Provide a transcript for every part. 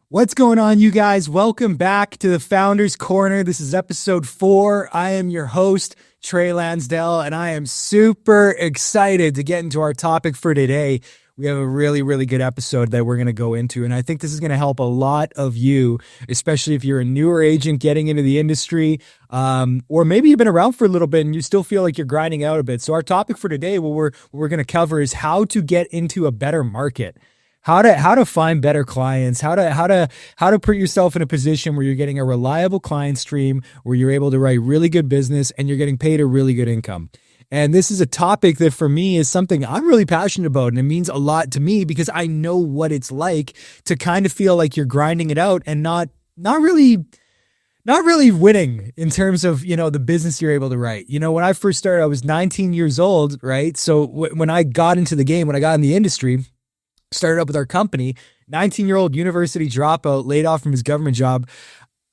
What's going on, you guys? Welcome back to the Founders Corner. This is episode 4. I am your host, Trey Lansdell, and I am super excited to get into our topic for today. We have a really good episode that we're going to go into, and I think this is going to help a lot of you, especially if you're a newer agent getting into the industry, or maybe you've been around for a little bit and you still feel like you're grinding out a bit. So our topic for today, what we're going to cover is how to get into a better market. How to find better clients, how to put yourself in a position where you're getting a reliable client stream, where you're able to write really good business and you're getting paid a really good income. And this is a topic that for me is something I'm really passionate about, and it means a lot to me because I know what it's like to kind of feel like you're grinding it out and not really winning in terms of, the business you're able to write. When I first started, I was 19 years old, right? So when I got into the game, when I got in the industry, started up with our company, 19-year-old university dropout, laid off from his government job.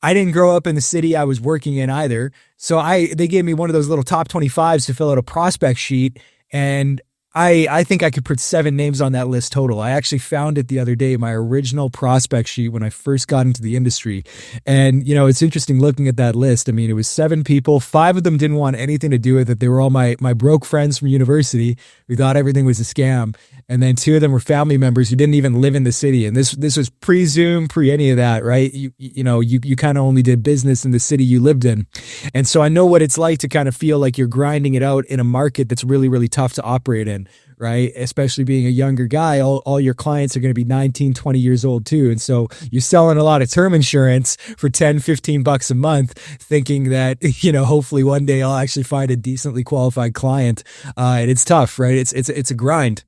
I didn't grow up in the city I was working in either. So they gave me one of those little top 25s to fill out a prospect sheet. And I think I could put 7 names on that list total. I actually found it the other day, my original prospect sheet when I first got into the industry. And, it's interesting looking at that list. I mean, it was 7 people. 5 of them didn't want anything to do with it. They were all my broke friends from university who thought everything was a scam. And then 2 of them were family members who didn't even live in the city. And this was pre-Zoom, pre any of that, right? You kind of only did business in the city you lived in. And so I know what it's like to kind of feel like you're grinding it out in a market that's really tough to operate in, right? Especially being a younger guy, all your clients are going to be 19, 20 years old too. And so you're selling a lot of term insurance for 10, 15 bucks a month, thinking that, hopefully one day I'll actually find a decently qualified client. And it's tough, right? It's a grind.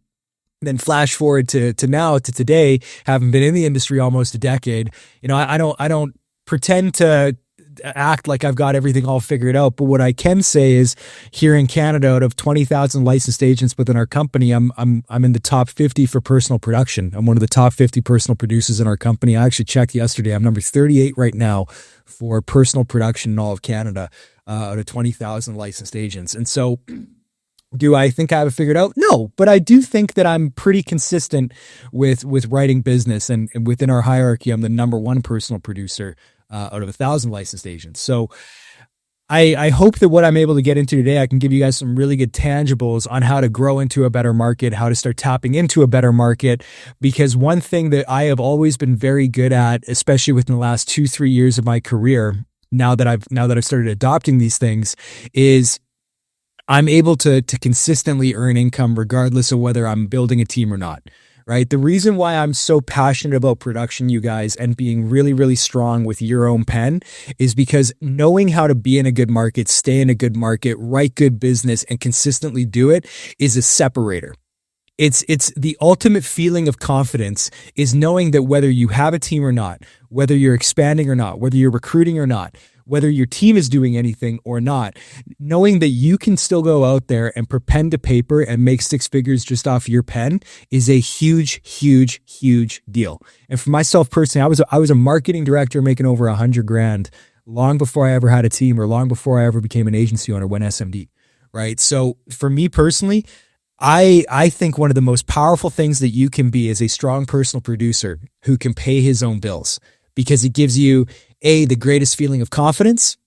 Then flash forward to today, having been in the industry almost a decade, I don't pretend to act like I've got everything all figured out. But what I can say is here in Canada, out of 20,000 licensed agents within our company, I'm in the top 50 for personal production. I'm one of the top 50 personal producers in our company. I actually checked yesterday. I'm number 38 right now for personal production in all of Canada, out of 20,000 licensed agents. And so do I think I have it figured out? No, but I do think that I'm pretty consistent with writing business, and within our hierarchy, I'm the number 1 personal producer out of 1,000 licensed agents. So I hope that what I'm able to get into today, I can give you guys some really good tangibles on how to grow into a better market, how to start tapping into a better market. Because one thing that I have always been very good at, especially within the last 2-3 years of my career, now that I've started adopting these things, is I'm able to consistently earn income regardless of whether I'm building a team or not, right? The reason why I'm so passionate about production, you guys, and being really strong with your own pen is because knowing how to be in a good market, stay in a good market, write good business, and consistently do it is a separator. It's the ultimate feeling of confidence is knowing that whether you have a team or not, whether you're expanding or not, whether you're recruiting or not, whether your team is doing anything or not, knowing that you can still go out there and put pen to paper and make 6 figures just off your pen is a huge deal. And for myself personally, I was a marketing director making over $100,000 long before I ever had a team or long before I ever became an agency owner, went SMD, right? So for me personally, I think one of the most powerful things that you can be is a strong personal producer who can pay his own bills, because it gives you the greatest feeling of confidence,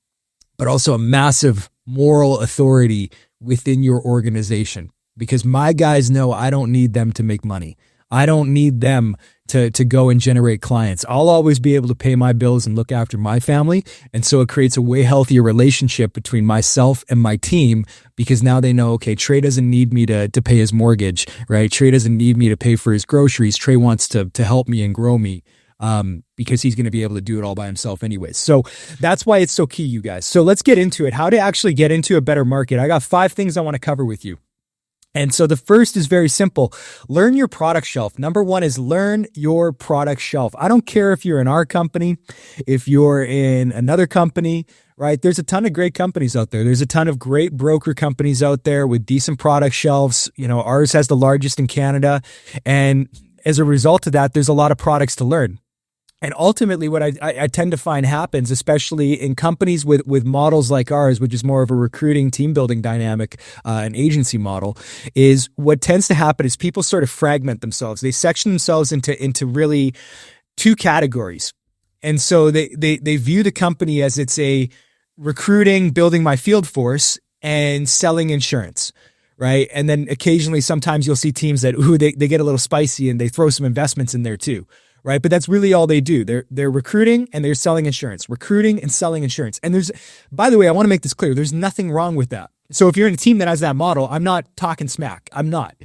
but also a massive moral authority within your organization. Because my guys know I don't need them to make money. I don't need them to go and generate clients. I'll always be able to pay my bills and look after my family. And so it creates a way healthier relationship between myself and my team, because now they know, okay, Trey doesn't need me to pay his mortgage, right? Trey doesn't need me to pay for his groceries. Trey wants to help me and grow me. Because he's going to be able to do it all by himself anyways. So that's why it's so key, you guys. So let's get into it. How to actually get into a better market. I got 5 things I want to cover with you. And so the first is very simple. Learn your product shelf. Number 1 is learn your product shelf. I don't care if you're in our company, if you're in another company, right? There's a ton of great companies out there. There's a ton of great broker companies out there with decent product shelves. Ours has the largest in Canada. And as a result of that, there's a lot of products to learn. And ultimately, what I tend to find happens, especially in companies with models like ours, which is more of a recruiting team building dynamic, an agency model, is what tends to happen is people sort of fragment themselves. They section themselves into really two categories. And so they view the company as it's a recruiting, building my field force, and selling insurance, right? And then occasionally, sometimes you'll see teams that, they get a little spicy and they throw some investments in there too, right? But that's really all they do. They're recruiting and they're selling insurance, recruiting and selling insurance. And by the way, I want to make this clear. There's nothing wrong with that. So if you're in a team that has that model, I'm not talking smack. I'm not.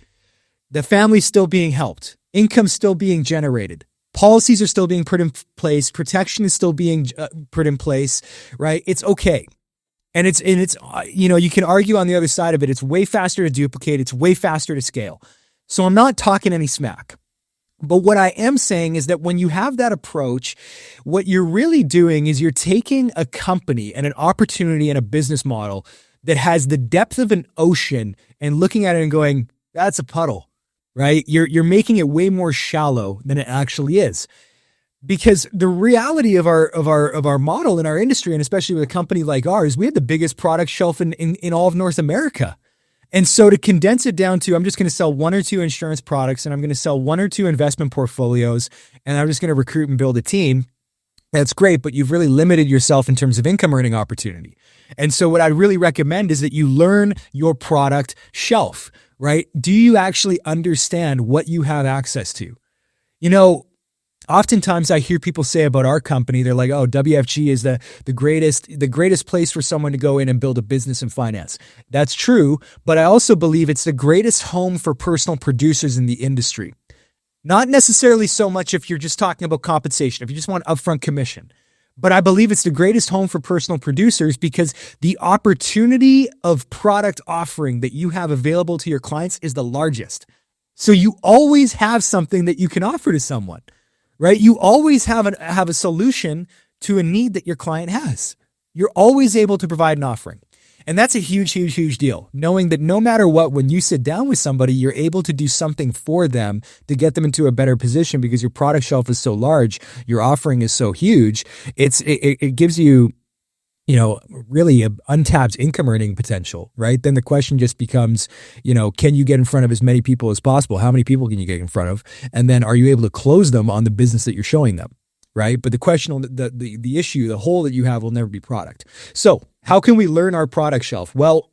The family's still being helped. Income's still being generated. Policies are still being put in place. Protection is still being put in place, right? It's okay. And it's you can argue on the other side of it. It's way faster to duplicate. It's way faster to scale. So I'm not talking any smack. But what I am saying is that when you have that approach, what you're really doing is you're taking a company and an opportunity and a business model that has the depth of an ocean and looking at it and going, that's a puddle, right? You're making it way more shallow than it actually is. Because the reality of our model in our industry, and especially with a company like ours, we have the biggest product shelf in all of North America. And so to condense it down to, I'm just going to sell one or two insurance products and I'm going to sell one or two investment portfolios and I'm just going to recruit and build a team. That's great, but you've really limited yourself in terms of income earning opportunity. And so what I'd really recommend is that you learn your product shelf, right? Do you actually understand what you have access to? Oftentimes I hear people say about our company, they're like, oh, WFG is the greatest place for someone to go in and build a business in finance. That's true, but I also believe it's the greatest home for personal producers in the industry. Not necessarily so much if you're just talking about compensation, if you just want upfront commission. But I believe it's the greatest home for personal producers because the opportunity of product offering that you have available to your clients is the largest. So you always have something that you can offer to someone. Right? You always have a solution to a need that your client has. You're always able to provide an offering. And that's a huge, huge, huge deal. Knowing that no matter what, when you sit down with somebody, you're able to do something for them to get them into a better position because your product shelf is so large, your offering is so huge. It gives you, really an untapped income earning potential, right? Then the question just becomes, can you get in front of as many people as possible? How many people can you get in front of? And then are you able to close them on the business that you're showing them, right? But the question, the issue, the hole that you have will never be product. So how can we learn our product shelf? Well,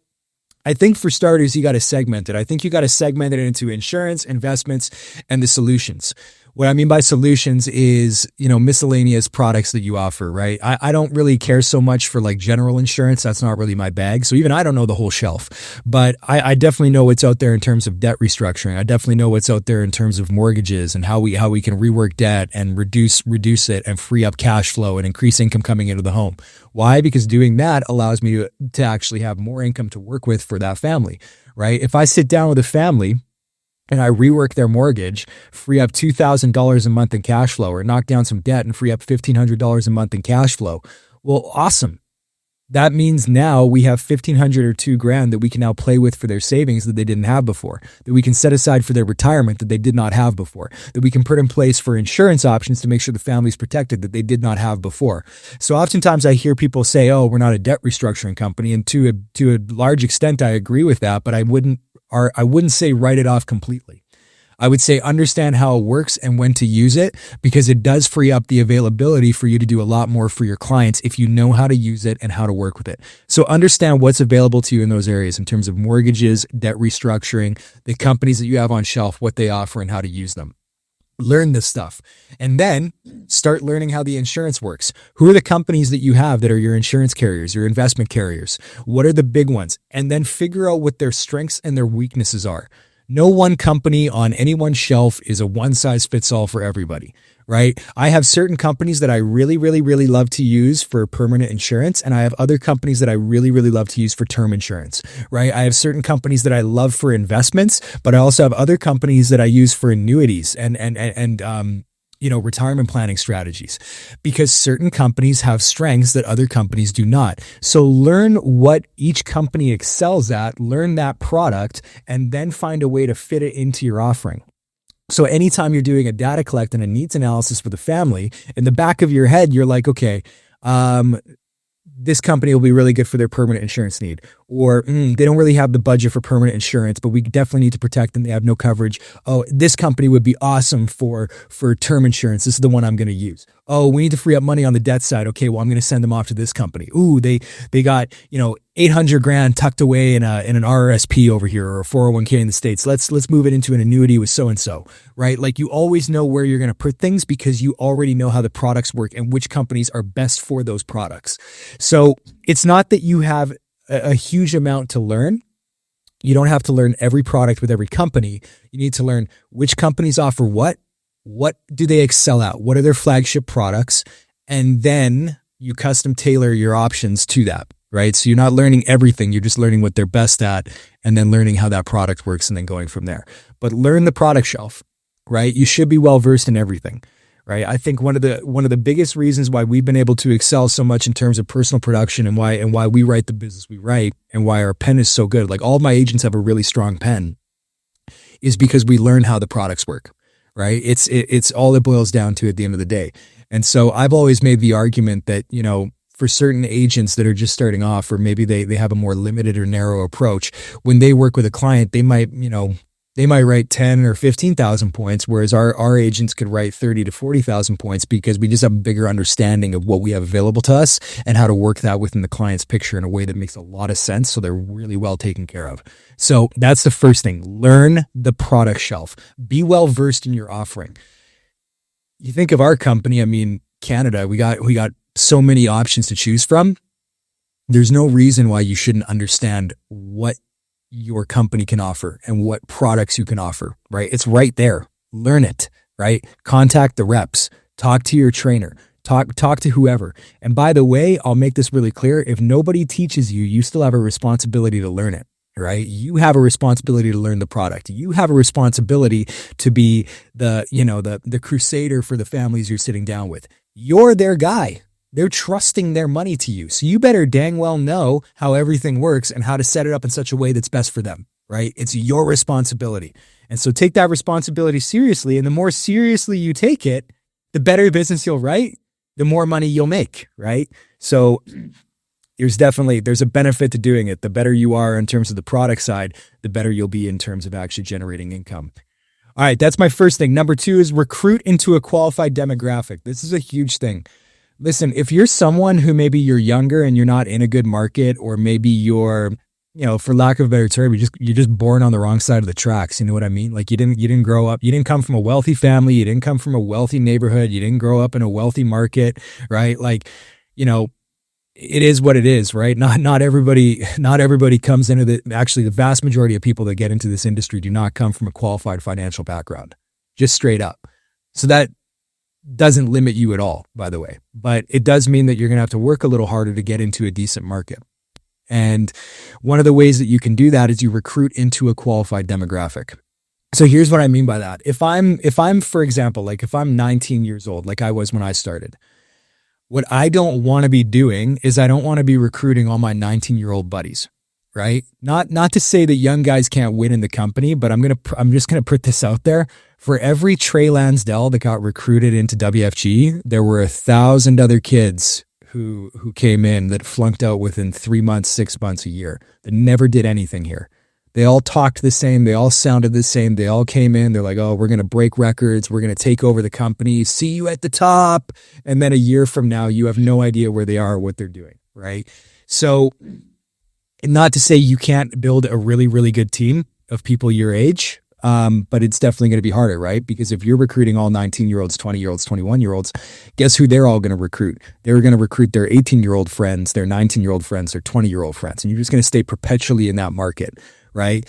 I think for starters, you got to segment it. I think you got to segment it into insurance, investments, and the solutions. What I mean by solutions is, miscellaneous products that you offer, right? I don't really care so much for like general insurance. That's not really my bag. So even I don't know the whole shelf, but I definitely know what's out there in terms of debt restructuring. I definitely know what's out there in terms of mortgages and how we can rework debt and reduce it and free up cash flow and increase income coming into the home. Why? Because doing that allows me to actually have more income to work with for that family, right? If I sit down with a family and I rework their mortgage, free up $2,000 a month in cash flow, or knock down some debt and free up $1,500 a month in cash flow. Well, awesome. That means now we have $1,500 or $2,000 that we can now play with for their savings that they didn't have before, that we can set aside for their retirement that they did not have before, that we can put in place for insurance options to make sure the family's protected that they did not have before. So oftentimes I hear people say, oh, we're not a debt restructuring company. And to a large extent, I agree with that, but I wouldn't say write it off completely. I would say understand how it works and when to use it, because it does free up the availability for you to do a lot more for your clients if you know how to use it and how to work with it. So understand what's available to you in those areas in terms of mortgages, debt restructuring, the companies that you have on shelf, what they offer and how to use them. Learn this stuff and then start learning how the insurance works. Who are the companies that you have that are your insurance carriers, your investment carriers? What are the big ones? And then figure out what their strengths and their weaknesses are. No one company on anyone's shelf is a one size fits all for everybody, right? I have certain companies that I really, really, really love to use for permanent insurance. And I have other companies that I really, really love to use for term insurance, right? I have certain companies that I love for investments, but I also have other companies that I use for annuities and retirement planning strategies, because certain companies have strengths that other companies do not. So learn what each company excels at, learn that product, and then find a way to fit it into your offering. So anytime you're doing a data collect and a needs analysis for the family, in the back of your head, you're like, okay, this company will be really good for their permanent insurance need. Or they don't really have the budget for permanent insurance, but we definitely need to protect them. They have no coverage. Oh, this company would be awesome for term insurance. This is the one I'm going to use. Oh, we need to free up money on the debt side. Okay, well, I'm going to send them off to this company. Ooh, they got, 800 grand tucked away in an RRSP over here, or a 401k in the States. Let's move it into an annuity with so-and-so, right? Like, you always know where you're going to put things because you already know how the products work and which companies are best for those products. So it's not that you have a huge amount to learn. You don't have to learn every product with every company. You need to learn which companies offer what do they excel at, what are their flagship products, and then you custom tailor your options to that, right? So you're not learning everything, you're just learning what they're best at, and then learning how that product works, and then going from there. But learn the product shelf, right? You should be well versed in everything. Right. I think one of the biggest reasons why we've been able to excel so much in terms of personal production and why we write the business we write and why our pen is so good, like all of my agents have a really strong pen, is because we learn how the products work. Right. It's all it boils down to at the end of the day. And so I've always made the argument that, for certain agents that are just starting off, or maybe they have a more limited or narrow approach, when they work with a client, they might write 10 or 15,000 points, whereas our agents could write 30 to 40,000 points because we just have a bigger understanding of what we have available to us and how to work that within the client's picture in a way that makes a lot of sense. So they're really well taken care of. So that's the first thing. Learn the product shelf. Be well versed in your offering. You think of our company, Canada, we got so many options to choose from. There's no reason why you shouldn't understand what your company can offer and what products you can offer, right? It's right there. Learn it, right? Contact the reps, talk to your trainer, talk to whoever. And by the way, I'll make this really clear. If nobody teaches you, you still have a responsibility to learn it, right? You have a responsibility to learn the product. You have a responsibility to be the crusader for the families you're sitting down with. You're their guy. They're trusting their money to you. So you better dang well know how everything works and how to set it up in such a way that's best for them, right? It's your responsibility. And so take that responsibility seriously. And the more seriously you take it, the better business you'll write, the more money you'll make, right? So there's a benefit to doing it. The better you are in terms of the product side, the better you'll be in terms of actually generating income. All right, that's my first thing. Number 2 is recruit into a qualified demographic. This is a huge thing. Listen, if you're someone who maybe you're younger and you're not in a good market, or maybe you're, for lack of a better term, you're just born on the wrong side of the tracks. You know what I mean? Like you didn't grow up, you didn't come from a wealthy family, you didn't come from a wealthy neighborhood, you didn't grow up in a wealthy market, right? Like, it is what it is, right? Not everybody comes into actually the vast majority of people that get into this industry do not come from a qualified financial background, just straight up. So that doesn't limit you at all, by the way, but it does mean that you're going to have to work a little harder to get into a decent market. And one of the ways that you can do that is you recruit into a qualified demographic. So here's what I mean by that. If I'm, for example, like if I'm 19 years old, like I was when I started, what I don't want to be doing is I don't want to be recruiting all my 19-year-old buddies, right? Not to say that young guys can't win in the company, but I'm just going to put this out there. For every Trey Lansdell that got recruited into WFG, there were 1,000 other kids who came in that flunked out within 3 months, 6 months, a year, that never did anything here. They all talked the same. They all sounded the same. They all came in. They're like, oh, we're going to break records. We're going to take over the company. See you at the top. And then a year from now, you have no idea where they are or what they're doing, right? So not to say you can't build a really, really good team of people your age, but it's definitely going to be harder, right? Because if you're recruiting all 19-year-olds, 20-year-olds, 21-year-olds, guess who they're all going to recruit? They're going to recruit their 18-year-old friends, their 19-year-old friends, their 20-year-old friends. And you're just going to stay perpetually in that market, right?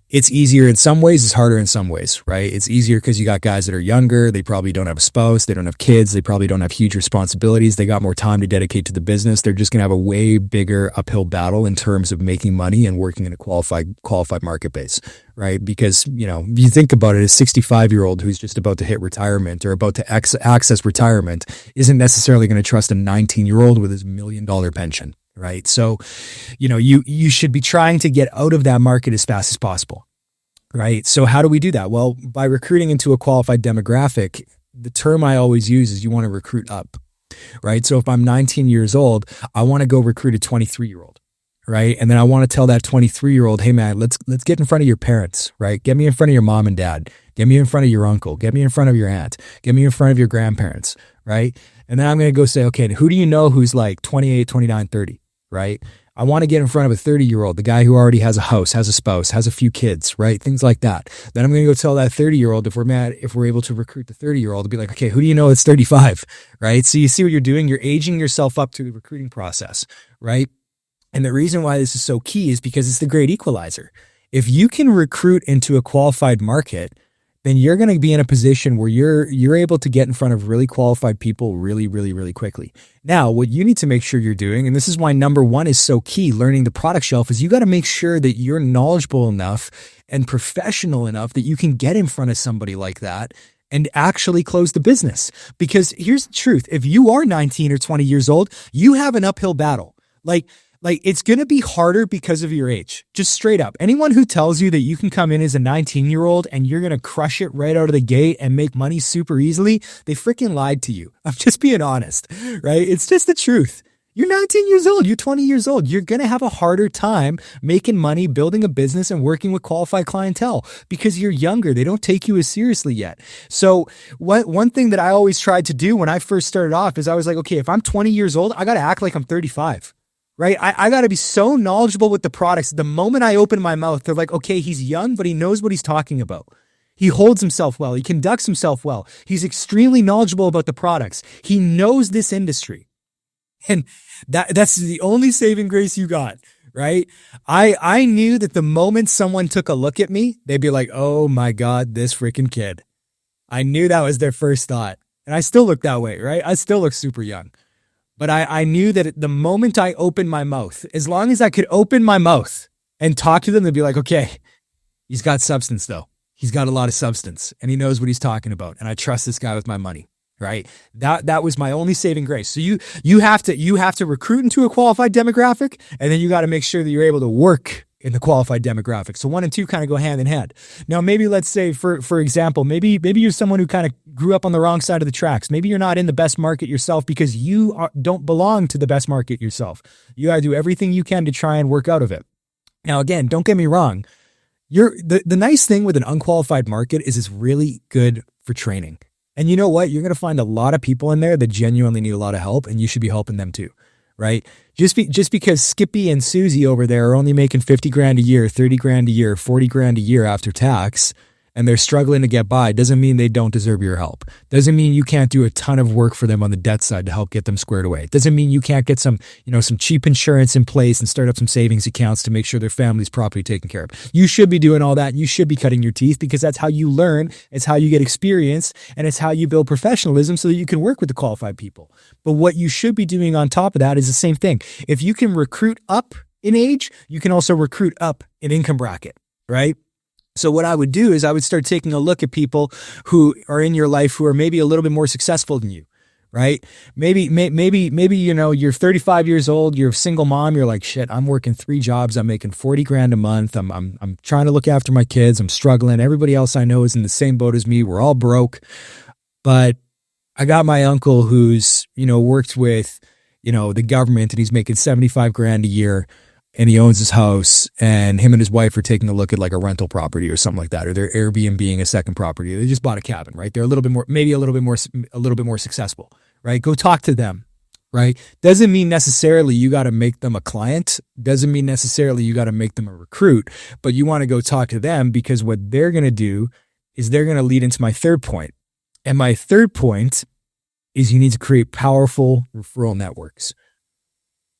It's easier in some ways, it's harder in some ways, right? It's easier because you got guys that are younger. They probably don't have a spouse. They don't have kids. They probably don't have huge responsibilities. They got more time to dedicate to the business. They're just going to have a way bigger uphill battle in terms of making money and working in a qualified market base, right? Because, you think about it, a 65-year-old who's just about to hit retirement or about to access retirement isn't necessarily going to trust a 19-year-old with his $1 million pension. Right. So, you should be trying to get out of that market as fast as possible. Right. So how do we do that? Well, by recruiting into a qualified demographic, the term I always use is you want to recruit up. right? So if I'm 19 years old, I want to go recruit a 23-year-old. Right. And then I want to tell that 23-year-old, hey man, let's get in front of your parents, right? Get me in front of your mom and dad. Get me in front of your uncle. Get me in front of your aunt. Get me in front of your grandparents, right? And then I'm going to go say, okay, who do you know who's like 28, 29, 30, right? I want to get in front of a 30-year-old, the guy who already has a house, has a spouse, has a few kids, right? Things like that. Then I'm going to go tell that 30-year-old, if we're able to recruit the 30-year-old, to be like, okay, who do you know that's 35, right? So you see what you're doing? You're aging yourself up through the recruiting process, right? And the reason why this is so key is because it's the great equalizer. If you can recruit into a qualified market, then you're going to be in a position where you're able to get in front of really qualified people really, really, really quickly. Now, what you need to make sure you're doing, and this is why number one is so key, learning the product shelf, is you got to make sure that you're knowledgeable enough and professional enough that you can get in front of somebody like that and actually close the business. Because here's the truth. If you are 19 or 20 years old, you have an uphill battle. Like it's going to be harder because of your age, just straight up. Anyone who tells you that you can come in as a 19-year-old and you're going to crush it right out of the gate and make money super easily, they freaking lied to you. I'm just being honest, right? It's just the truth. You're 19 years old. You're 20 years old. You're going to have a harder time making money, building a business, and working with qualified clientele because you're younger. They don't take you as seriously yet. So one thing that I always tried to do when I first started off is I was like, okay, if I'm 20 years old, I got to act like I'm 35. Right? I got to be so knowledgeable with the products. The moment I open my mouth, they're like, okay, he's young, but he knows what he's talking about. He holds himself well. He conducts himself well. He's extremely knowledgeable about the products. He knows this industry. And that's the only saving grace you got, right? I knew that the moment someone took a look at me, they'd be like, oh my God, this freaking kid. I knew that was their first thought. And I still look that way, right? I still look super young. But I knew that the moment I opened my mouth, as long as I could open my mouth and talk to them, they'd be like, okay, he's got substance though. He's got a lot of substance and he knows what he's talking about. And I trust this guy with my money, right? That was my only saving grace. So you have to recruit into a qualified demographic, and then you got to make sure that you're able to work in the qualified demographic. So 1 and 2 kind of go hand in hand. Now, maybe let's say, for example, maybe you're someone who kind of grew up on the wrong side of the tracks. Maybe you're not in the best market yourself because you don't belong to the best market yourself. You got to do everything you can to try and work out of it. Now, again, don't get me wrong. The nice thing with an unqualified market is it's really good for training. And you know what? You're going to find a lot of people in there that genuinely need a lot of help, and you should be helping them too. Right? Just because Skippy and Susie over there are only making 50 grand a year, 30 grand a year, 40 grand a year after tax, and they're struggling to get by, doesn't mean they don't deserve your help. Doesn't mean you can't do a ton of work for them on the debt side to help get them squared away. Doesn't mean you can't get some cheap insurance in place and start up some savings accounts to make sure their family's properly taken care of. You should be doing all that, and you should be cutting your teeth, because that's how you learn, it's how you get experience, and it's how you build professionalism so that you can work with the qualified people. But what you should be doing on top of that is the same thing. If you can recruit up in age, you can also recruit up in income bracket, right? So what I would do is I would start taking a look at people who are in your life who are maybe a little bit more successful than you, right? Maybe you're 35 years old, you're a single mom, you're like, shit, I'm working 3 jobs, I'm making 40 grand a month, I'm trying to look after my kids, I'm struggling. Everybody else I know is in the same boat as me. We're all broke. But I got my uncle who's, worked with, the government, and he's making 75 grand a year. And he owns his house, and him and his wife are taking a look at like a rental property or something like that, or they're Airbnb-ing a second property. They just bought a cabin, right? They're a little bit more successful, right? Go talk to them, right? Doesn't mean necessarily you got to make them a client. Doesn't mean necessarily you got to make them a recruit, but you want to go talk to them, because what they're going to do is they're going to lead into my third point. And my third point is you need to create powerful referral networks.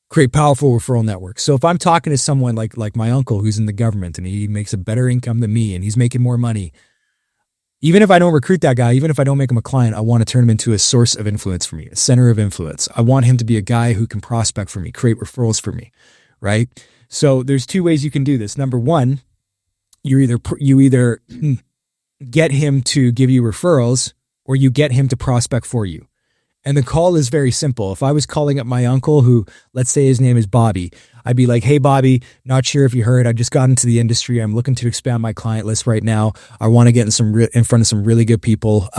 Create powerful referral networks. So if I'm talking to someone like my uncle who's in the government and he makes a better income than me and he's making more money, even if I don't recruit that guy, even if I don't make him a client, I want to turn him into a source of influence for me, a center of influence. I want him to be a guy who can prospect for me, create referrals for me, right? So there's 2 ways you can do this. Number 1, you either get him to give you referrals, or you get him to prospect for you. And the call is very simple. If I was calling up my uncle, who, let's say his name is Bobby, I'd be like, hey, Bobby, not sure if you heard, I just got into the industry. I'm looking to expand my client list right now. I want to get in front of some really good people,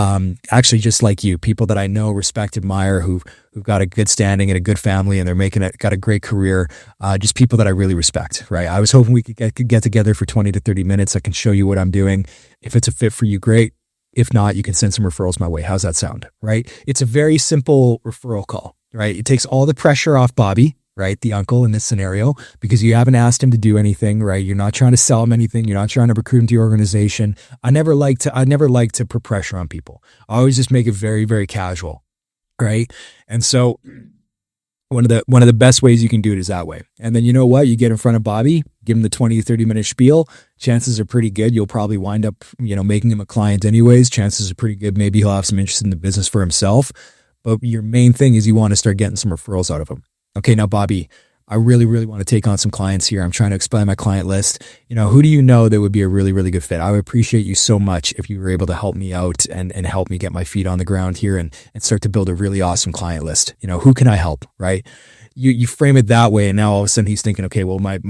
actually just like you, people that I know, respect, admire, who've got a good standing and a good family, and they're got a great career, just people that I really respect, right? I was hoping we could get together for 20 to 30 minutes. I can show you what I'm doing. If it's a fit for you, great. If not, you can send some referrals my way. How's that sound, right? It's a very simple referral call, right? It takes all the pressure off Bobby, right? The uncle in this scenario, because you haven't asked him to do anything, right? You're not trying to sell him anything. You're not trying to recruit him to your organization. I never like to put pressure on people. I always just make it very, very casual, right? And so one of the best ways you can do it is that way. And then you know what? You get in front of Bobby, give him the 20 to 30 minute spiel. Chances are pretty good you'll probably wind up, making him a client anyways. Chances are pretty good maybe he'll have some interest in the business for himself. But your main thing is you want to start getting some referrals out of him. Okay, now Bobby, I really, really want to take on some clients here. I'm trying to expand my client list. Who do you know that would be a really, really good fit? I would appreciate you so much if you were able to help me out and help me get my feet on the ground here and start to build a really awesome client list. Who can I help, right? You frame it that way, and now all of a sudden he's thinking, okay, well, my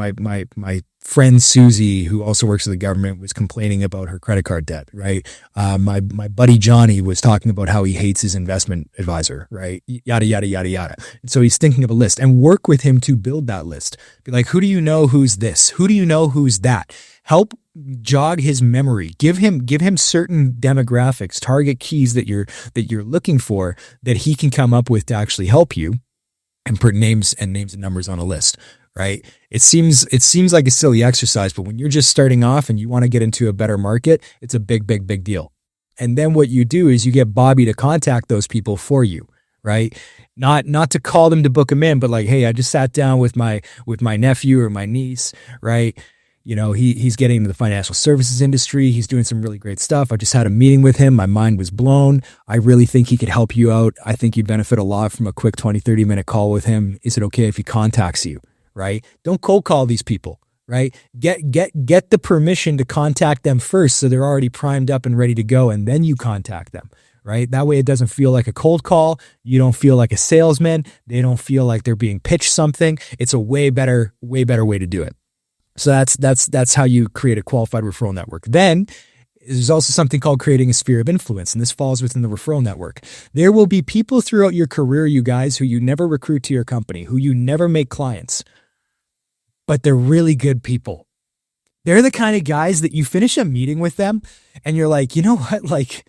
friend Susie, who also works for the government, was complaining about her credit card debt, right? My buddy Johnny was talking about how he hates his investment advisor, right? Yada, yada, yada, yada. And so he's thinking of a list, and work with him to build that list. Be like, who do you know who's this? Who do you know who's that? Help jog his memory. Give him certain demographics, target keys that you're looking for that he can come up with to actually help you, and put names and numbers on a list, right? It seems like a silly exercise, but when you're just starting off and you want to get into a better market, it's a big, big, big deal. And then what you do is you get Bobby to contact those people for you, right? Not to call them to book them in, but like, hey, I just sat down with my nephew or my niece, right? He's getting into the financial services industry. He's doing some really great stuff. I just had a meeting with him. My mind was blown. I really think he could help you out. I think you'd benefit a lot from a quick 20, 30 minute call with him. Is it okay if he contacts you, right? Don't cold call these people, right? Get the permission to contact them first, so they're already primed up and ready to go, and then you contact them, right? That way it doesn't feel like a cold call. You don't feel like a salesman. They don't feel like they're being pitched something. It's a way better way to do it. So that's how you create a qualified referral network. Then there's also something called creating a sphere of influence, and this falls within the referral network. There will be people throughout your career, you guys, who you never recruit to your company, who you never make clients, but they're really good people. They're the kind of guys that you finish a meeting with them and you're like, you know what, like,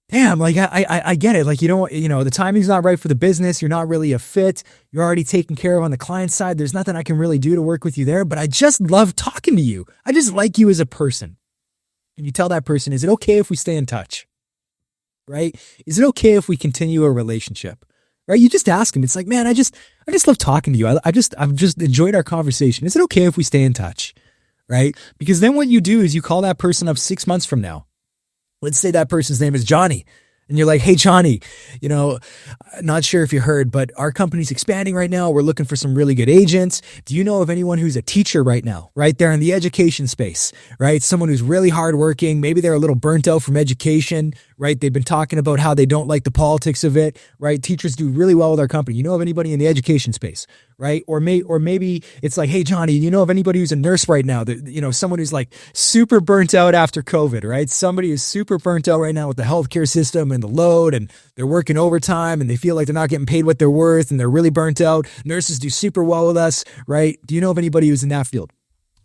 damn, like I get it. Like, the timing's not right for the business. You're not really a fit. You're already taken care of on the client side. There's nothing I can really do to work with you there, but I just love talking to you. I just like you as a person. And you tell that person, is it okay if we stay in touch? Right? Is it okay if we continue a relationship? Right? You just ask them. It's like, man, I just love talking to you. I've just enjoyed our conversation. Is it okay if we stay in touch? Right? Because then what you do is you call that person up 6 months from now. Let's say that person's name is Johnny. And you're like, hey, Johnny, not sure if you heard, but our company's expanding right now. We're looking for some really good agents. Do you know of anyone who's a teacher right now, right there in the education space, right? Someone who's really hardworking. Maybe they're a little burnt out from education, right? They've been talking about how they don't like the politics of it, right? Teachers do really well with our company. You know of anybody in the education space, right? Or maybe it's like, hey, Johnny, you know of anybody who's a nurse right now that, someone who's like super burnt out after COVID, right? Somebody who's super burnt out right now with the healthcare system and the load, and they're working overtime and they feel like they're not getting paid what they're worth and they're really burnt out. Nurses do super well with us, right? Do you know of anybody who's in that field,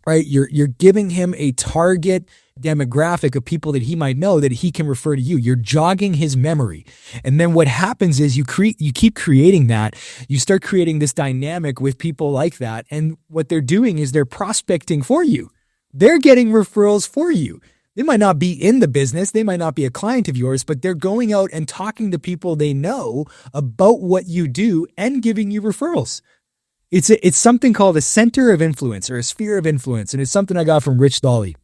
right? You're giving him a target demographic of people that he might know that he can refer to you. You're jogging his memory. And then what happens is you keep creating that. You start creating this dynamic with people like that. And what they're doing is they're prospecting for you. They're getting referrals for you. They might not be in the business. They might not be a client of yours, but they're going out and talking to people they know about what you do and giving you referrals. It's something called a center of influence or a sphere of influence. And it's something I got from Rich Dolly,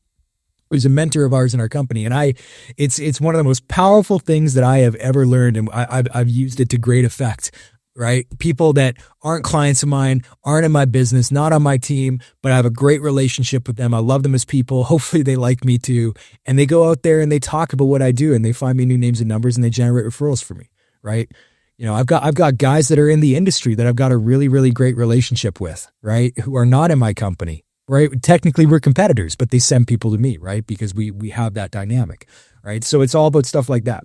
who's a mentor of ours in our company. And it's one of the most powerful things that I have ever learned. And I've used it to great effect, right? People that aren't clients of mine, aren't in my business, not on my team, but I have a great relationship with them. I love them as people. Hopefully they like me too. And they go out there and they talk about what I do and they find me new names and numbers and they generate referrals for me, right? I've got guys that are in the industry that I've got a really, really great relationship with, right? Who are not in my company, right? Technically we're competitors, but they send people to me, right? Because we have that dynamic, right? So it's all about stuff like that.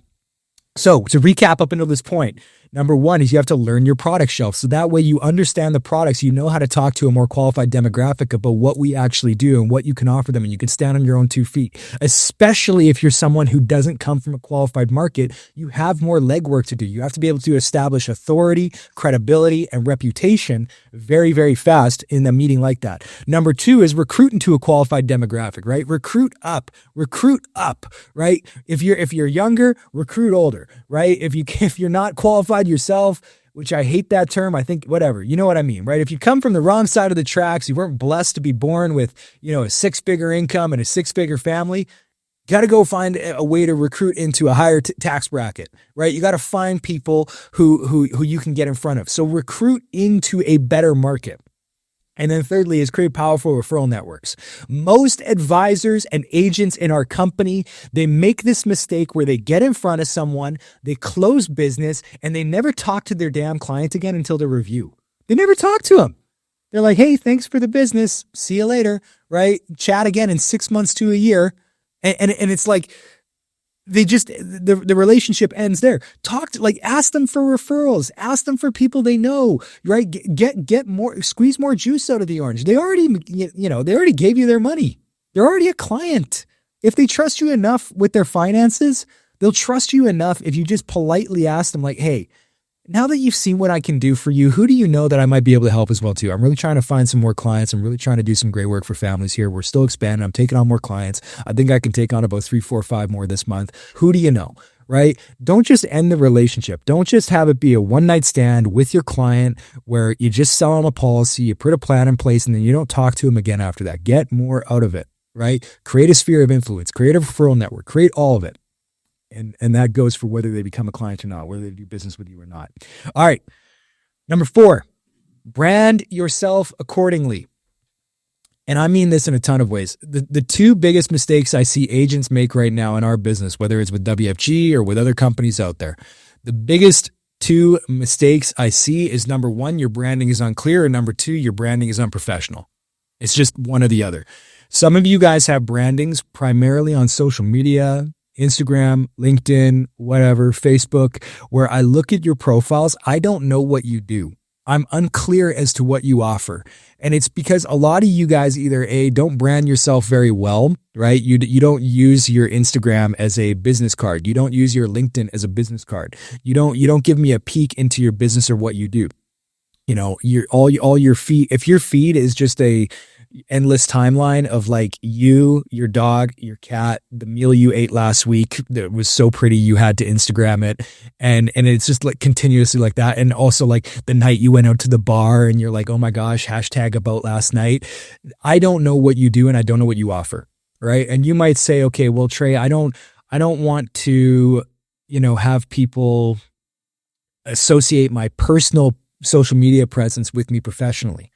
So to recap up until this point, number one is you have to learn your product shelf. So that way you understand the products, you know how to talk to a more qualified demographic about what we actually do and what you can offer them. And you can stand on your own 2 feet, especially if you're someone who doesn't come from a qualified market. You have more legwork to do. You have to be able to establish authority, credibility, and reputation very, very fast in a meeting like that. Number two is recruit into a qualified demographic, right? Recruit up, right? If you're younger, recruit older, right? If you're not qualified yourself, which I hate that term, I think whatever, you know what I mean, right? If you come from the wrong side of the tracks, you weren't blessed to be born with, a six-figure income and a six-figure family, got to go find a way to recruit into a higher tax bracket, right? You got to find people who you can get in front of. So recruit into a better market. And then thirdly is create powerful referral networks. Most advisors and agents in our company, they make this mistake where they get in front of someone, they close business, and they never talk to their damn client again until the review. They never talk to them. They're like, hey, thanks for the business. See you later, right? Chat again in 6 months to a year. And it's like, the relationship ends there. Ask them for referrals, ask them for people they know, right? Get more, squeeze more juice out of the orange. They already, they already gave you their money. They're already a client. If they trust you enough with their finances, they'll trust you enough if you just politely ask them like, hey, now that you've seen what I can do for you, who do you know that I might be able to help as well too? I'm really trying to find some more clients. I'm really trying to do some great work for families here. We're still expanding. I'm taking on more clients. I think I can take on about 3, 4, 5 more this month. Who do you know? Right? Don't just end the relationship. Don't just have it be a one-night stand with your client where you just sell them a policy, you put a plan in place, and then you don't talk to them again after that. Get more out of it, right? Create a sphere of influence, create a referral network, create all of it. And that goes for whether they become a client or not, whether they do business with you or not. All right. Number 4, brand yourself accordingly. And I mean this in a ton of ways. The 2 biggest mistakes I see agents make right now in our business, whether it's with WFG or with other companies out there, the biggest 2 mistakes I see is number 1, your branding is unclear, and number 2, your branding is unprofessional. It's just one or the other. Some of you guys have brandings primarily on social media, Instagram, LinkedIn, whatever, Facebook, where I look at your profiles. I don't know what you do. I'm unclear as to what you offer. And it's because a lot of you guys either don't brand yourself very well, right? You don't use your Instagram as a business card. You don't use your LinkedIn as a business card. You don't give me a peek into your business or what you do. All your feed, if your feed is just a endless timeline of like you, your dog, your cat, the meal you ate last week that was so pretty you had to Instagram it, and it's just like continuously like that. And also like the night you went out to the bar and you're like, oh my gosh, hashtag about last night. I don't know what you do and I don't know what you offer, right? And you might say, okay, well, Trey, I don't want to have people associate my personal social media presence with me professionally.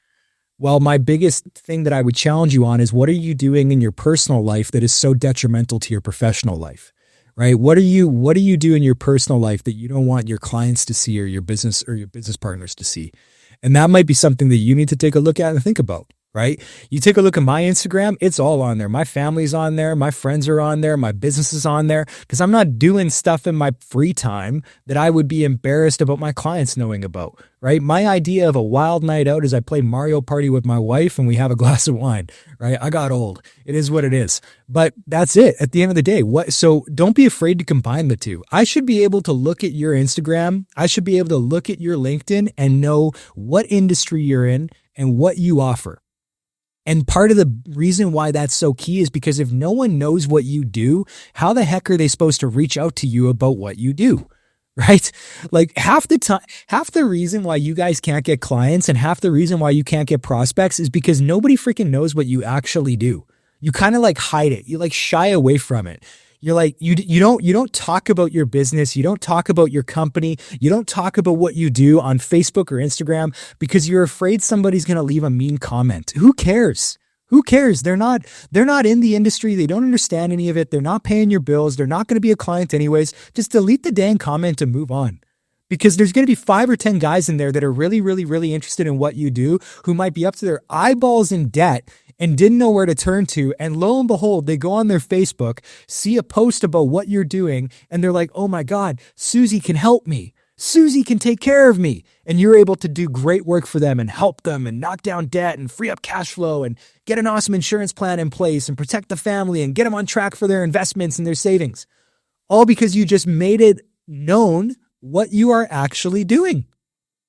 Well, my biggest thing that I would challenge you on is, what are you doing in your personal life that is so detrimental to your professional life, right? What do you do in your personal life that you don't want your clients to see or your business partners to see? And that might be something that you need to take a look at and think about, right? You take a look at my Instagram, it's all on there. My family's on there. My friends are on there. My business is on there, because I'm not doing stuff in my free time that I would be embarrassed about my clients knowing about, right? My idea of a wild night out is I play Mario Party with my wife and we have a glass of wine, right? I got old. It is what it is. But that's it at the end of the day. So don't be afraid to combine the 2. I should be able to look at your Instagram. I should be able to look at your LinkedIn and know what industry you're in and what you offer. And part of the reason why that's so key is because if no one knows what you do, how the heck are they supposed to reach out to you about what you do? Right? Like half the reason why you guys can't get clients and half the reason why you can't get prospects is because nobody freaking knows what you actually do. You kind of like hide it. You like shy away from it. You're like, you don't talk about your business. You don't talk about your company. You don't talk about what you do on Facebook or Instagram because you're afraid somebody's going to leave a mean comment. Who cares? Who cares? They're not in the industry. They don't understand any of it. They're not paying your bills. They're not going to be a client anyways. Just delete the dang comment and move on. because there's going to be 5 or 10 guys in there that are really, really, really interested in what you do, who might be up to their eyeballs in debt and didn't know where to turn to. And lo and behold, they go on their Facebook, see a post about what you're doing, and they're like, oh my God, Susie can help me. Susie can take care of me. And you're able to do great work for them and help them and knock down debt and free up cash flow and get an awesome insurance plan in place and protect the family and get them on track for their investments and their savings. All because you just made it known what you are actually doing,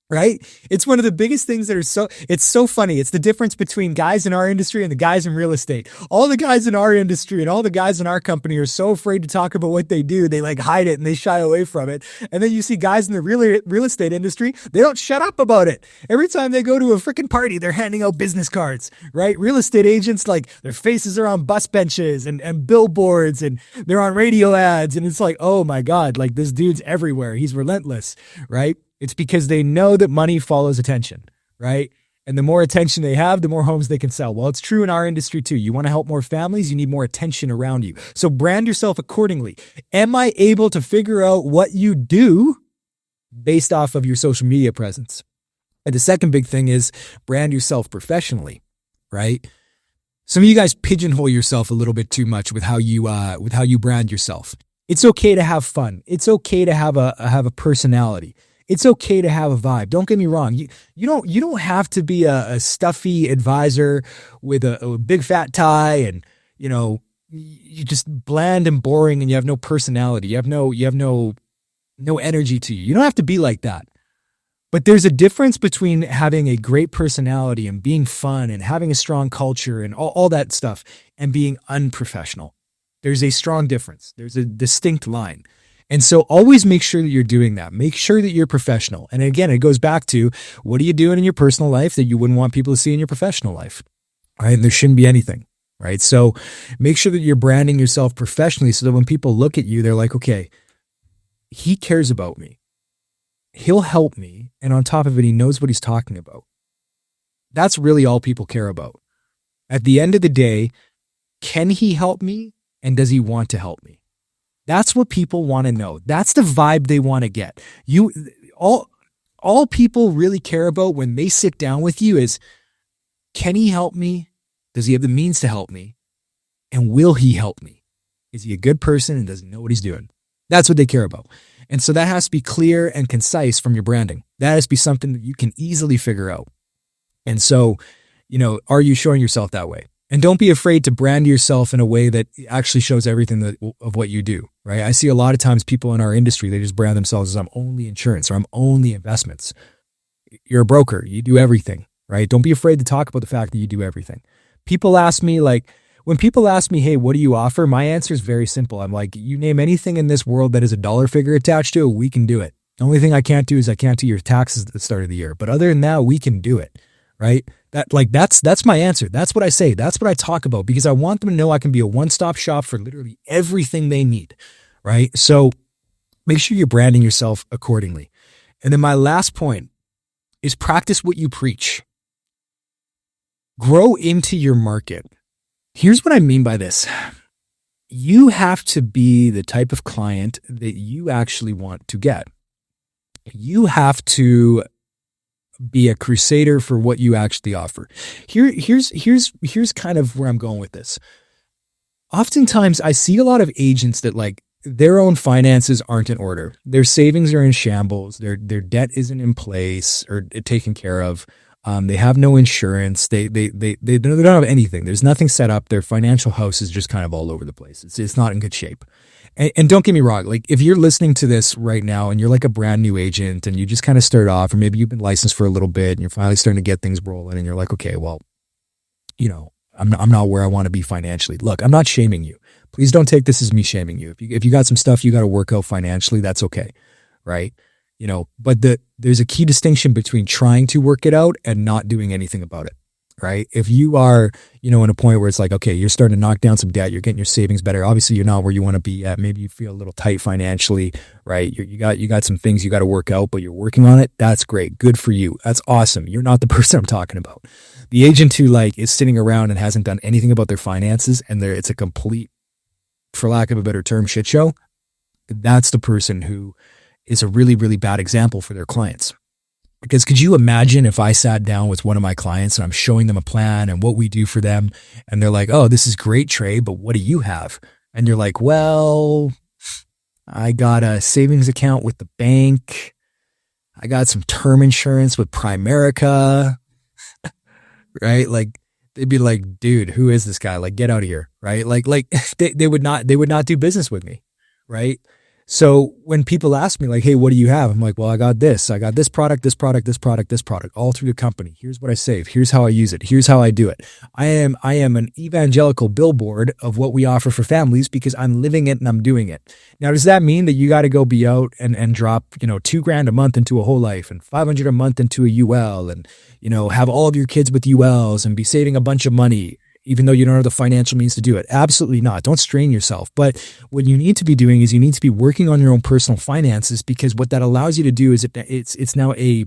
right? It's one of the biggest things that are it's so funny. It's the difference between guys in our industry and the guys in real estate. All the guys in our industry and all the guys in our company are so afraid to talk about what they do. They like hide it and they shy away from it. And then you see guys in the real estate industry, they don't shut up about it. Every time they go to a freaking party, they're handing out business cards, right? Real estate agents, like their faces are on bus benches and billboards and they're on radio ads. And it's like, oh my God, like this dude's everywhere. He's relentless, right? It's because they know that money follows attention, right? And the more attention they have, the more homes they can sell. Well, it's true in our industry too. You want to help more families, you need more attention around you. So brand yourself accordingly. Am I able to figure out what you do based off of your social media presence? And the second big thing is brand yourself professionally, right? Some of you guys pigeonhole yourself a little bit too much with how you brand yourself. It's okay to have fun. It's okay to have a personality. It's okay to have a vibe. Don't get me wrong. You don't have to be a stuffy advisor with a big fat tie and, you just bland and boring and you have no personality. You have no energy to you. You don't have to be like that. But there's a difference between having a great personality and being fun and having a strong culture and all that stuff and being unprofessional. There's a strong difference. There's a distinct line. And so always make sure that you're doing that. Make sure that you're professional. And again, it goes back to what are you doing in your personal life that you wouldn't want people to see in your professional life, right? And there shouldn't be anything, right? So make sure that you're branding yourself professionally so that when people look at you, they're like, okay, he cares about me. He'll help me. And on top of it, he knows what he's talking about. That's really all people care about. At the end of the day, can he help me? And does he want to help me? That's what people want to know. That's the vibe they want to get. All people really care about when they sit down with you is, can he help me? Does he have the means to help me? And will he help me? Is he a good person and does he know what he's doing? That's what they care about. And so that has to be clear and concise from your branding. That has to be something that you can easily figure out. And so, are you showing yourself that way? And don't be afraid to brand yourself in a way that actually shows everything of what you do, right? I see a lot of times people in our industry, they just brand themselves as I'm only insurance or I'm only investments. You're a broker. You do everything, right? Don't be afraid to talk about the fact that you do everything. People ask me when people ask me, hey, what do you offer? My answer is very simple. I'm like, you name anything in this world that has a dollar figure attached to it, we can do it. The only thing I can't do is I can't do your taxes at the start of the year. But other than that, we can do it, right? That's my answer. That's what I say. That's what I talk about because I want them to know I can be a one-stop shop for literally everything they need, right? So make sure you're branding yourself accordingly. And then my last point is practice what you preach. Grow into your market. Here's what I mean by this. You have to be the type of client that you actually want to get. You have to be a crusader for what you actually offer. Here's kind of where I'm going with this. Oftentimes I see a lot of agents that their own finances aren't in order. Their savings are in shambles. Their debt isn't in place or taken care of. They have no insurance. They don't have anything. There's nothing set up. Their financial house is just kind of all over the place. It's not in good shape. And don't get me wrong, if you're listening to this right now and you're like a brand new agent and you just kind of start off, or maybe you've been licensed for a little bit and you're finally starting to get things rolling and you're like, okay, well, I'm not where I want to be financially. Look, I'm not shaming you. Please don't take this as me shaming you. If you got some stuff you got to work out financially, that's okay, right? But there's a key distinction between trying to work it out and not doing anything about it. Right? If you are, in a point where it's like, okay, you're starting to knock down some debt, you're getting your savings better. Obviously, you're not where you want to be at. Maybe you feel a little tight financially, right? You got some things you got to work out, but you're working on it. That's great. Good for you. That's awesome. You're not the person I'm talking about. The agent who is sitting around and hasn't done anything about their finances and it's a complete, for lack of a better term, shit show. That's the person who is a really, really bad example for their clients. Because could you imagine if I sat down with one of my clients and I'm showing them a plan and what we do for them, and they're like, oh, this is great, Trey, but what do you have? And you're like, well, I got a savings account with the bank. I got some term insurance with Primerica, right? Like, they'd be like, dude, who is this guy? Like, get out of here, right? Like they would not do business with me, right? So when people ask me like, hey, what do you have? I'm like, well, I got this product, this product, this product, this product, all through the company. Here's what I save. Here's how I use it. Here's how I do it. I am an evangelical billboard of what we offer for families because I'm living it and I'm doing it. Now, does that mean that you got to go be out and drop, $2,000 a month into a whole life and $500 a month into a UL and, have all of your kids with ULs and be saving a bunch of money, even though you don't have the financial means to do it? Absolutely not. Don't strain yourself. But what you need to be doing is you need to be working on your own personal finances, because what that allows you to do is it's now a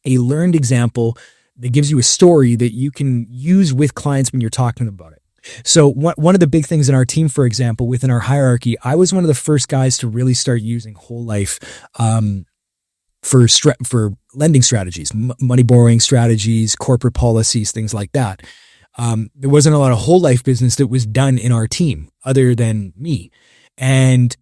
learned example that gives you a story that you can use with clients when you're talking about it. So one of the big things in our team, for example, within our hierarchy, I was one of the first guys to really start using whole life for lending strategies, money borrowing strategies, corporate policies, things like that. There wasn't a lot of whole life business that was done in our team other than me. And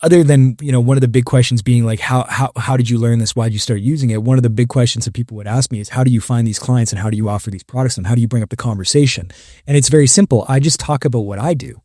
other than, one of the big questions being like, how did you learn this? Why did you start using it? One of the big questions that people would ask me is, how do you find these clients and how do you offer these products and how do you bring up the conversation? And it's very simple. I just talk about what I do,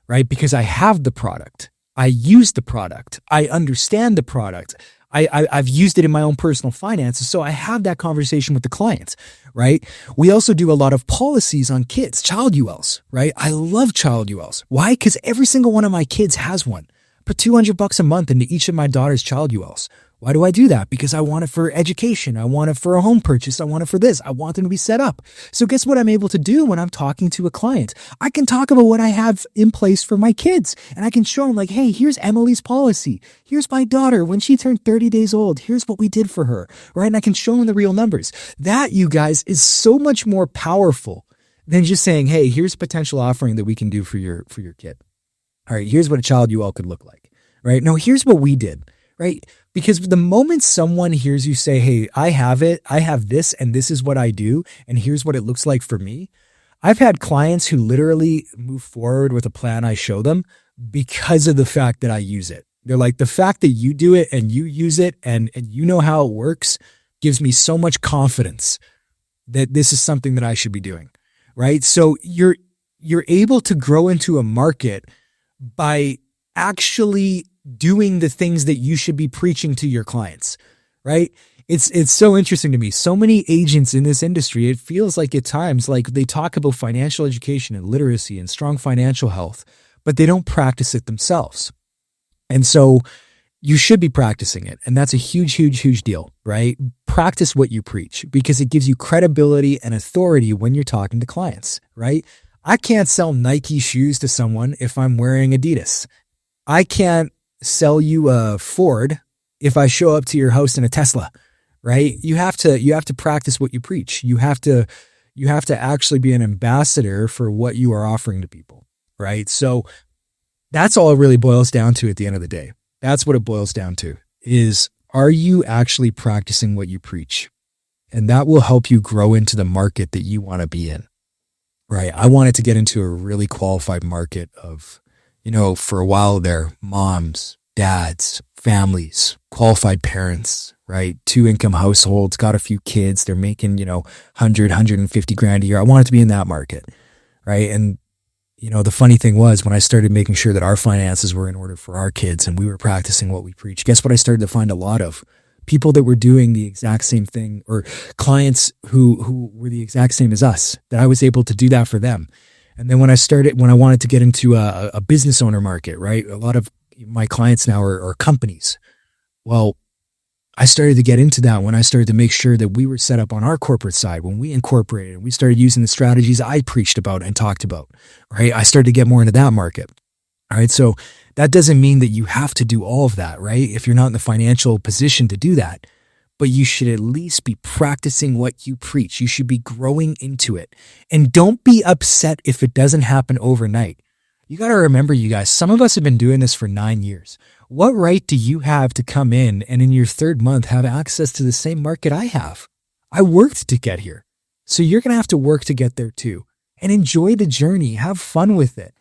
right? Because I have the product. I use the product. I understand the product. I've used it in my own personal finances, so I have that conversation with the clients, right? We also do a lot of policies on kids, child ULs, right? I love child ULs. Why? Because every single one of my kids has one. I put $200 a month into each of my daughter's child ULs. Why do I do that? Because I want it for education. I want it for a home purchase. I want it for this. I want them to be set up. So guess what I'm able to do when I'm talking to a client? I can talk about what I have in place for my kids. And I can show them like, hey, here's Emily's policy. Here's my daughter. When she turned 30 days old, here's what we did for her, right? And I can show them the real numbers. That, you guys, is so much more powerful than just saying, hey, here's a potential offering that we can do for your kid. All right, here's what a child UL could look like, right? No, here's what we did, right? Because the moment someone hears you say, hey, I have it, I have this, and this is what I do, and here's what it looks like for me. I've had clients who literally move forward with a plan I show them because of the fact that I use it. They're like, the fact that you do it and you use it and you know how it works gives me so much confidence that this is something that I should be doing, right? So you're able to grow into a market by actually doing the things that you should be preaching to your clients, right? It's so interesting to me. So many agents in this industry, it feels like at times like they talk about financial education and literacy and strong financial health, but they don't practice it themselves. And so you should be practicing it. And that's a huge, huge, huge deal, right? Practice what you preach because it gives you credibility and authority when you're talking to clients, right? I can't sell Nike shoes to someone if I'm wearing Adidas. I can't sell you a Ford if I show up to your house in a Tesla, right? You have to practice what you preach. You have to actually be an ambassador for what you are offering to people, right? So that's all it really boils down to at the end of the day. That's what it boils down to is, are you actually practicing what you preach? And that will help you grow into the market that you want to be in, right? I wanted to get into a really qualified market of, for a while there, moms, dads, families, qualified parents, right? 2-income households, got a few kids. They're making, 100, 150 grand a year. I wanted to be in that market, right? And, the funny thing was when I started making sure that our finances were in order for our kids and we were practicing what we preach, guess what I started to find a lot of? People that were doing the exact same thing, or clients who were the exact same as us, that I was able to do that for them. And then when I wanted to get into a business owner market, right? A lot of my clients now are companies. Well, I started to get into that when I started to make sure that we were set up on our corporate side. When we incorporated, we started using the strategies I preached about and talked about, right? I started to get more into that market. All right. So that doesn't mean that you have to do all of that, right? If you're not in the financial position to do that, but you should at least be practicing what you preach. You should be growing into it. And don't be upset if it doesn't happen overnight. You got to remember, you guys, some of us have been doing this for 9 years. What right do you have to come in and in your third month have access to the same market I have? I worked to get here. So you're going to have to work to get there too. And enjoy the journey. Have fun with it.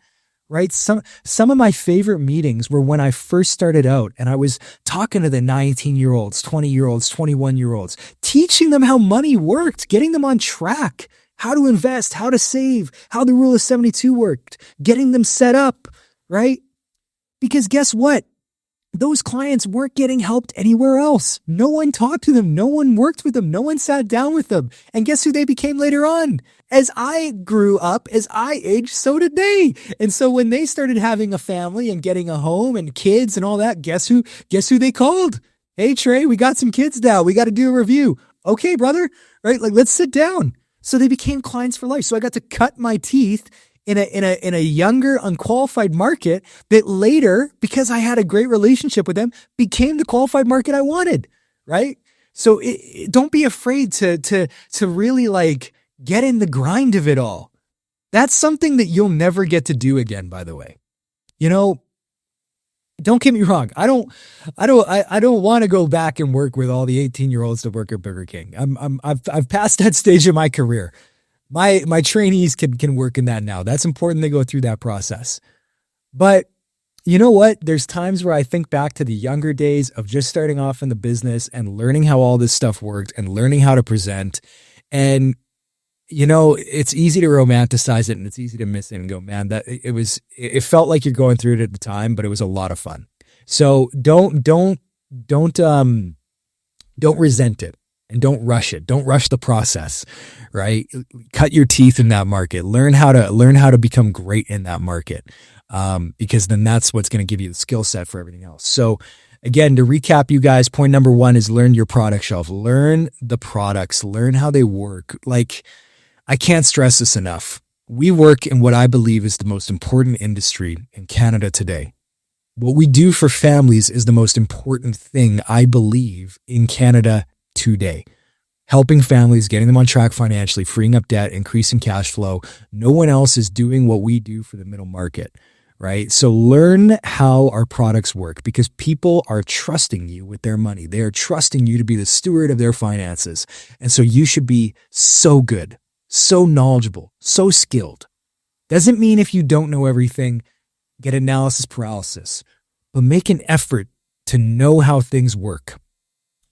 Right? Some of my favorite meetings were when I first started out and I was talking to the 19-year-olds, 20-year-olds, 21-year-olds, teaching them how money worked, getting them on track, how to invest, how to save, how the rule of 72 worked, getting them set up, right? Because guess what? Those clients weren't getting helped anywhere else. No one talked to them. No one worked with them. No one sat down with them. And guess who they became later on? As I grew up, as I aged, so did they. And so when they started having a family and getting a home and kids and all that, guess who they called? Hey, Trey, we got some kids now. We got to do a review. Okay, brother. Right? Like, let's sit down. So they became clients for life. So I got to cut my teeth in a younger, unqualified market that later, because I had a great relationship with them, became the qualified market I wanted, right? So don't be afraid to really like get in the grind of it all. That's something that you'll never get to do again, by the way. You know, don't get me wrong. I don't want to go back and work with all the 18-year-olds that work at Burger King. I've passed that stage of my career. My trainees can work in that now. That's important they go through that process. But you know what? There's times where I think back to the younger days of just starting off in the business and learning how all this stuff worked and learning how to present. And, you know, it's easy to romanticize it and it's easy to miss it and go, man, that it felt like you're going through it at the time, but it was a lot of fun. So don't resent it. And don't rush it. Don't rush the process, right? Cut your teeth in that market. Learn how to become great in that market, because then that's what's going to give you the skill set for everything else. So again, to recap, you guys, point number 1 is learn your product shelf. Learn the products. Learn how they work. Like, I can't stress this enough. We work in what I believe is the most important industry in Canada today. What we do for families is the most important thing, I believe, in Canada today. Helping families, getting them on track financially, freeing up debt, increasing cash flow. No one else is doing what we do for the middle market, right? So learn how our products work because people are trusting you with their money. They are trusting you to be the steward of their finances. And so you should be so good, so knowledgeable, so skilled. Doesn't mean if you don't know everything, get analysis paralysis, but make an effort to know how things work.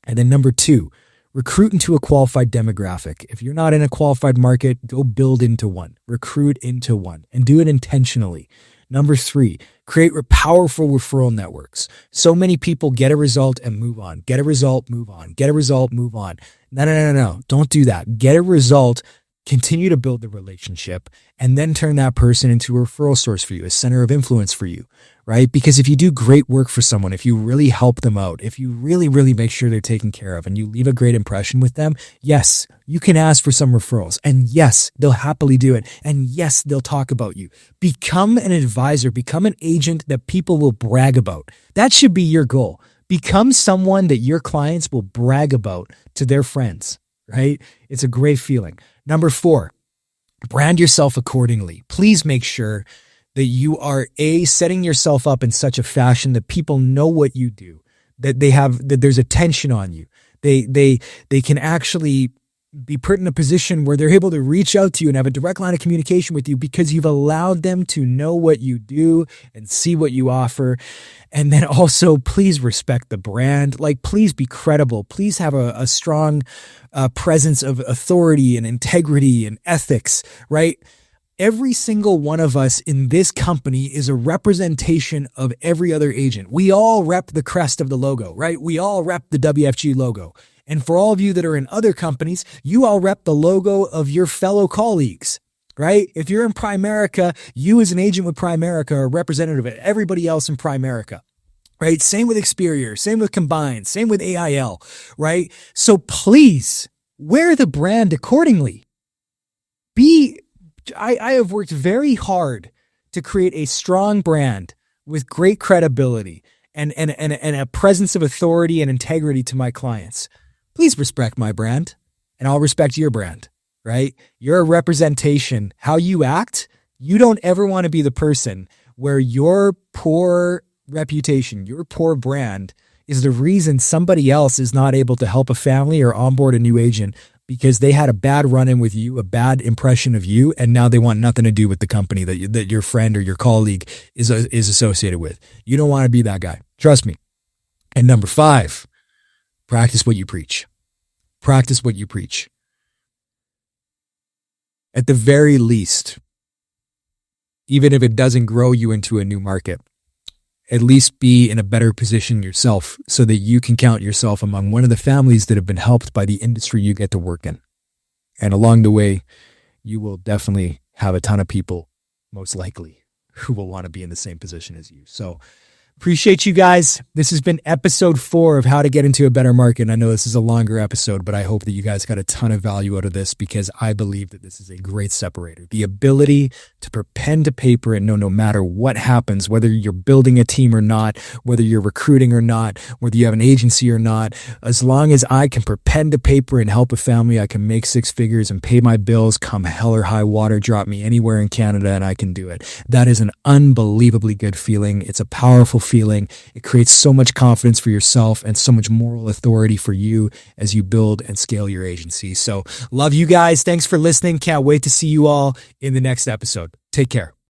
And then number 2, recruit into a qualified demographic. If you're not in a qualified market, go build into one, recruit into one, and do it intentionally. Number 3, create powerful referral networks. So many people get a result and move on, get a result, move on, get a result, move on. No. Don't do that. Get a result, continue to build the relationship, and then turn that person into a referral source for you, a center of influence for you, right? Because if you do great work for someone, if you really help them out, if you really, really make sure they're taken care of and you leave a great impression with them, yes, you can ask for some referrals. And yes, they'll happily do it. And yes, they'll talk about you. Become an advisor, become an agent that people will brag about. That should be your goal. Become someone that your clients will brag about to their friends, right? It's a great feeling. Number 4, brand yourself accordingly. Please make sure that you are setting yourself up in such a fashion that people know what you do, that there's attention on you. They can actually be put in a position where they're able to reach out to you and have a direct line of communication with you because you've allowed them to know what you do and see what you offer. And then also, please respect the brand. Like, please be credible. Please have a strong presence of authority and integrity and ethics, right? Every single one of us in this company is a representation of every other agent. We all rep the crest of the logo, right? We all rep the WFG logo. And for all of you that are in other companies, you all rep the logo of your fellow colleagues, right? If you're in Primerica, you as an agent with Primerica are representative of everybody else in Primerica, right? Same with Experior, same with Combined, same with AIL, right? So please wear the brand accordingly. I have worked very hard to create a strong brand with great credibility and a presence of authority and integrity to my clients. Please respect my brand and I'll respect your brand, right? You're a representation. How you act, you don't ever want to be the person where your poor reputation, your poor brand is the reason somebody else is not able to help a family or onboard a new agent because they had a bad run-in with you, a bad impression of you, and now they want nothing to do with the company that your friend or your colleague is associated with. You don't want to be that guy. Trust me. And number 5, practice what you preach. Practice what you preach. At the very least, even if it doesn't grow you into a new market, at least be in a better position yourself so that you can count yourself among one of the families that have been helped by the industry you get to work in. And along the way, you will definitely have a ton of people, most likely, who will want to be in the same position as you. So appreciate you guys. This has been episode 4 of How to Get Into a Better Market. I know this is a longer episode, but I hope that you guys got a ton of value out of this because I believe that this is a great separator. The ability to put pen to paper and know no matter what happens, whether you're building a team or not, whether you're recruiting or not, whether you have an agency or not, as long as I can put pen to paper and help a family, I can make 6 figures and pay my bills, come hell or high water, drop me anywhere in Canada and I can do it. That is an unbelievably good feeling. It's a powerful feeling. It creates so much confidence for yourself and so much moral authority for you as you build and scale your agency. So love you guys. Thanks for listening. Can't wait to see you all in the next episode. Take care.